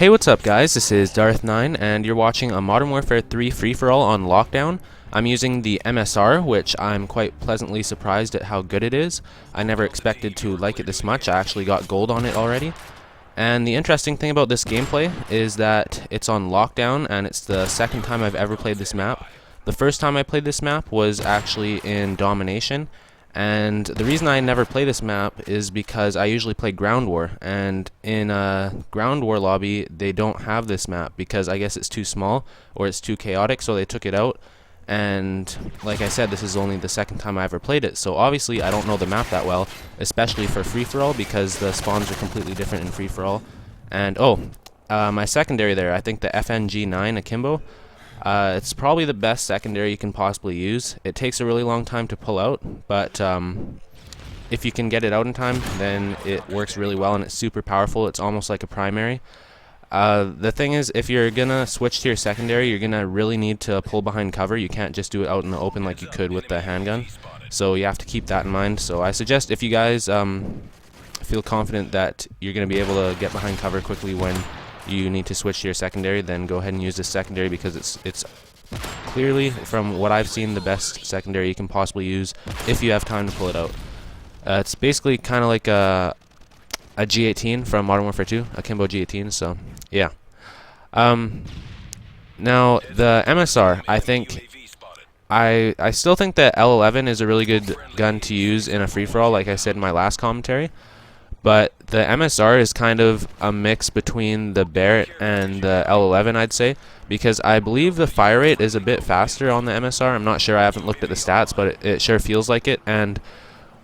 Hey, what's up guys? This is Darth9 and you're watching a Modern Warfare 3 free-for-all on LockDown. I'm using the MSR, which I'm quite pleasantly surprised at how good it is. I never expected to like it this much. I actually got gold on it already. And the interesting thing about this gameplay is that it's on LockDown and it's the second time I've ever played this map. The first time I played this map was actually in Domination. And the reason I never play this map is because I usually play Ground War, and in a Ground War lobby they don't have this map because I guess it's too small or it's too chaotic, so they took it out. And like I said, this is only the second time I ever played it, so obviously I don't know the map that well, especially for free-for-all because the spawns are completely different in free-for-all. And my secondary there, I think the FNG9 Akimbo. It's probably the best secondary you can possibly use. It takes a really long time to pull out, but if you can get it out in time, then it works really well and it's super powerful. It's almost like a primary. The thing is, if you're gonna switch to your secondary, you're gonna really need to pull behind cover. You can't just do it out in the open like you could with the handgun. So you have to keep that in mind. So I suggest if you guys feel confident that you're gonna be able to get behind cover quickly when you need to switch to your secondary, then go ahead and use this secondary because it's clearly, from what I've seen, the best secondary you can possibly use if you have time to pull it out. It's basically kind of like a G18 from Modern Warfare 2, a Akimbo G18, so yeah. Now the MSR, I still think that L11 is a really good gun to use in a free-for-all, like I said in my last commentary. But the MSR is kind of a mix between the Barrett and the L11, I'd say, because I believe the fire rate is a bit faster on the MSR. I'm not sure, I haven't looked at the stats, but it sure feels like it. And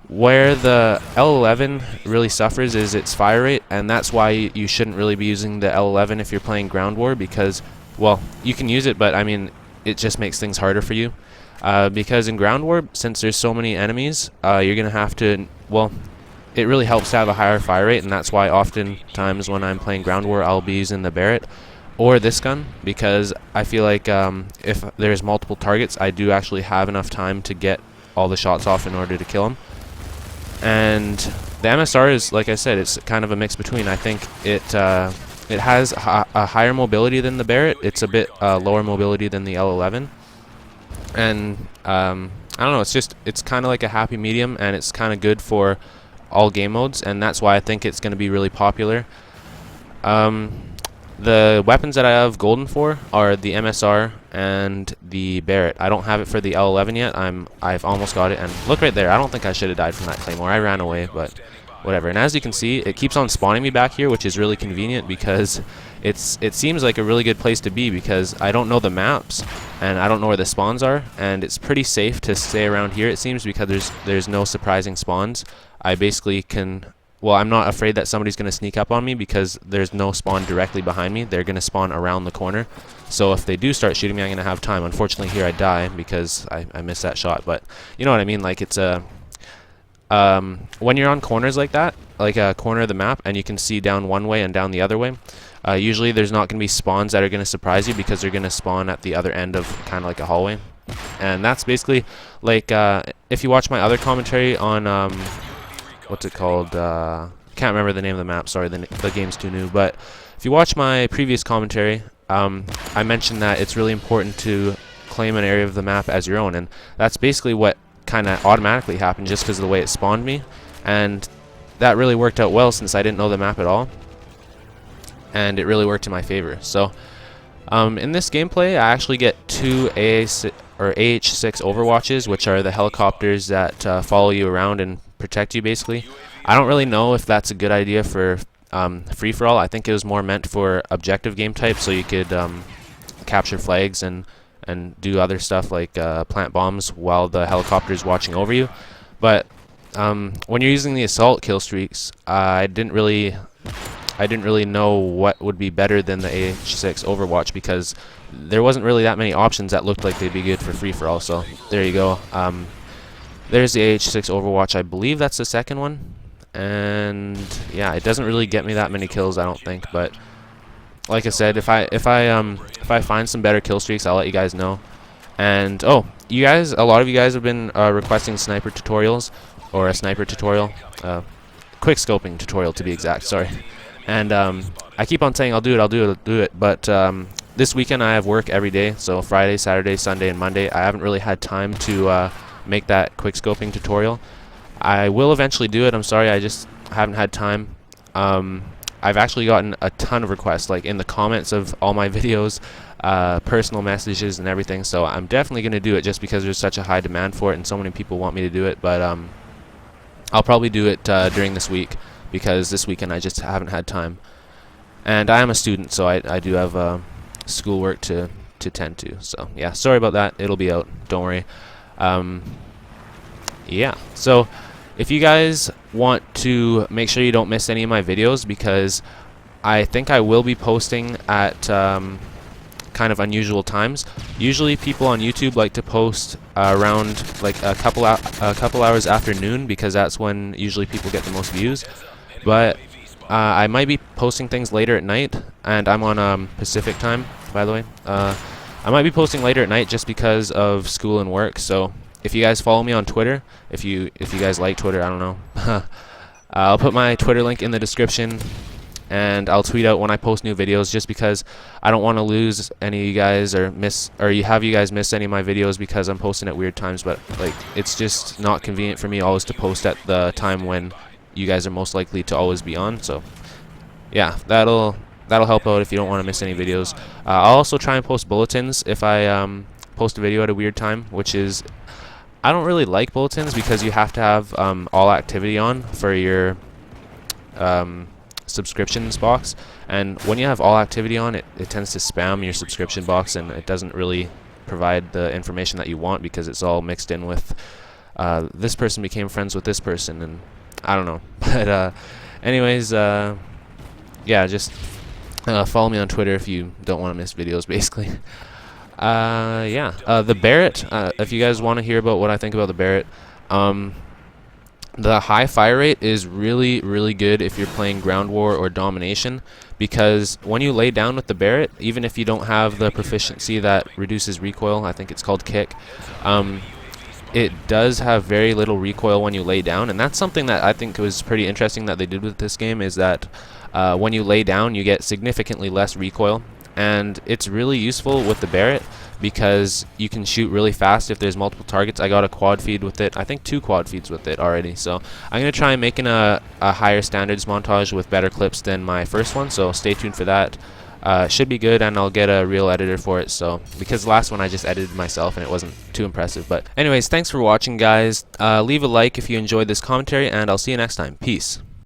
where the L11 really suffers is its fire rate, and that's why you shouldn't really be using the L11 if you're playing Ground War, because, well, you can use it, but I mean, it just makes things harder for you. Because in Ground War, since there's so many enemies, you're going to have to, well, it really helps to have a higher fire rate, and that's why oftentimes when I'm playing Ground War I'll be using the Barrett or this gun, because I feel like if there's multiple targets I do actually have enough time to get all the shots off in order to kill them. And the MSR is, like I said, it's kind of a mix between. I think it has a higher mobility than the Barrett. It's a bit lower mobility than the L11, and I don't know, it's kind of like a happy medium, and it's kind of good for all game modes, and that's why I think it's going to be really popular. The weapons that I have golden for are the MSR and the Barrett. I don't have it for the L11 yet. I've almost got it, and look right there, I don't think I should have died from that claymore. I ran away, but whatever. And as you can see, it keeps on spawning me back here, which is really convenient because it seems like a really good place to be because I don't know the maps and I don't know where the spawns are, and it's pretty safe to stay around here, it seems, because there's no surprising spawns. I basically can, well, I'm not afraid that somebody's going to sneak up on me because there's no spawn directly behind me. They're going to spawn around the corner. So if they do start shooting me, I'm going to have time. Unfortunately, here I die because I missed that shot. But you know what I mean? Like, it's a when you're on corners like that, like a corner of the map, and you can see down one way and down the other way, usually there's not going to be spawns that are going to surprise you because they're going to spawn at the other end of kind of like a hallway. And that's basically like if you watch my other commentary on what's it called? Can't remember the name of the map. Sorry, the game's too new. But if you watch my previous commentary, I mentioned that it's really important to claim an area of the map as your own, and that's basically what kind of automatically happened just because of the way it spawned me, and that really worked out well since I didn't know the map at all, and it really worked in my favor. So in this gameplay, I actually get two AH6 Overwatches, which are the helicopters that follow you around and protect you, basically. I don't really know if that's a good idea for free-for-all. I think it was more meant for objective game type, so you could capture flags and do other stuff like plant bombs while the helicopter is watching over you. But when you're using the assault kill streaks, I didn't really know what would be better than the AH6 Overwatch because there wasn't really that many options that looked like they'd be good for free-for-all. So there you go. There's the AH6 Overwatch. I believe that's the second one, and yeah, it doesn't really get me that many kills, I don't think. But like I said, if I find some better kill streaks, I'll let you guys know. And a lot of you guys have been requesting sniper tutorials, or a sniper tutorial, quickscoping tutorial to be exact. Sorry. And I keep on saying I'll do it, but this weekend I have work every day, so Friday, Saturday, Sunday, and Monday. I haven't really had time to make that quickscoping tutorial. I will eventually do it. I'm sorry, I just haven't had time. I've actually gotten a ton of requests, like in the comments of all my videos, personal messages and everything, so I'm definitely going to do it just because there's such a high demand for it and so many people want me to do it. But I'll probably do it during this week, because this weekend I just haven't had time. And I am a student, so I do have schoolwork to tend to. So yeah, sorry about that. It'll be out, don't worry. Yeah, so if you guys want to make sure you don't miss any of my videos, because I think I will be posting at kind of unusual times. Usually people on YouTube like to post around like a couple hours after noon, because that's when usually people get the most views. But I might be posting things later at night, and I'm on Pacific time, by the way. I might be posting later at night just because of school and work. So if you guys follow me on Twitter, if you guys like Twitter, I don't know. I'll put my Twitter link in the description, and I'll tweet out when I post new videos, just because I don't want to lose any of you guys or have you guys miss any of my videos because I'm posting at weird times. But like, it's just not convenient for me always to post at the time when you guys are most likely to always be on. So yeah, that'll help out if you don't want to miss any videos. I'll also try and post bulletins if I post a video at a weird time, which is, I don't really like bulletins because you have to have all activity on for your subscriptions box, and when you have all activity on, it tends to spam your subscription box, and it doesn't really provide the information that you want, because it's all mixed in with this person became friends with this person, and I don't know. But anyways, yeah, just follow me on Twitter if you don't want to miss videos, basically. Yeah, the Barrett, if you guys want to hear about what I think about the Barrett, the high fire rate is really, really good if you're playing ground war or domination, because when you lay down with the Barrett, even if you don't have the proficiency that reduces recoil, I think it's called kick, it does have very little recoil when you lay down. And that's something that I think was pretty interesting that they did with this game, is that when you lay down you get significantly less recoil. And it's really useful with the Barrett because you can shoot really fast if there's multiple targets. I got a quad feed with it, I think 2 quad feeds with it already. So I'm going to try making a higher standards montage with better clips than my first one, so stay tuned for that. Should be good, and I'll get a real editor for it, so because the last one I just edited myself and it wasn't too impressive. But anyways, thanks for watching, guys. Leave a like if you enjoyed this commentary, and I'll see you next time. Peace.